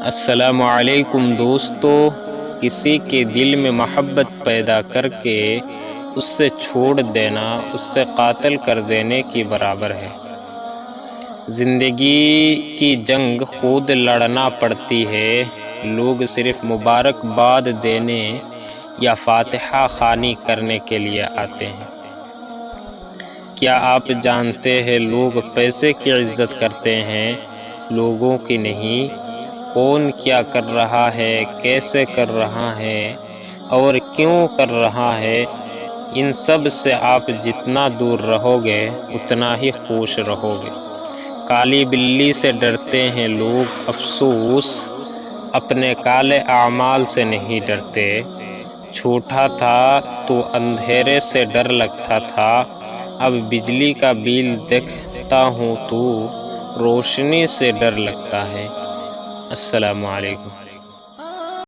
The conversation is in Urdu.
السلام علیکم دوستو، کسی کے دل میں محبت پیدا کر کے اس سے چھوڑ دینا اس سے قاتل کر دینے کی برابر ہے۔ زندگی کی جنگ خود لڑنا پڑتی ہے، لوگ صرف مبارکباد دینے یا فاتحہ خوانی کرنے کے لیے آتے ہیں۔ کیا آپ جانتے ہیں لوگ پیسے کی عزت کرتے ہیں، لوگوں کی نہیں؟ کون کیا کر رہا ہے، کیسے کر رہا ہے اور کیوں کر رہا ہے، ان سب سے آپ جتنا دور رہو گے اتنا ہی خوش رہو گے۔ کالی بلی سے ڈرتے ہیں لوگ، افسوس اپنے کالے اعمال سے نہیں ڈرتے۔ چھوٹا تھا تو اندھیرے سے ڈر لگتا تھا، اب بجلی کا بل دیکھتا ہوں تو روشنی سے ڈر لگتا ہے۔ السلام علیکم۔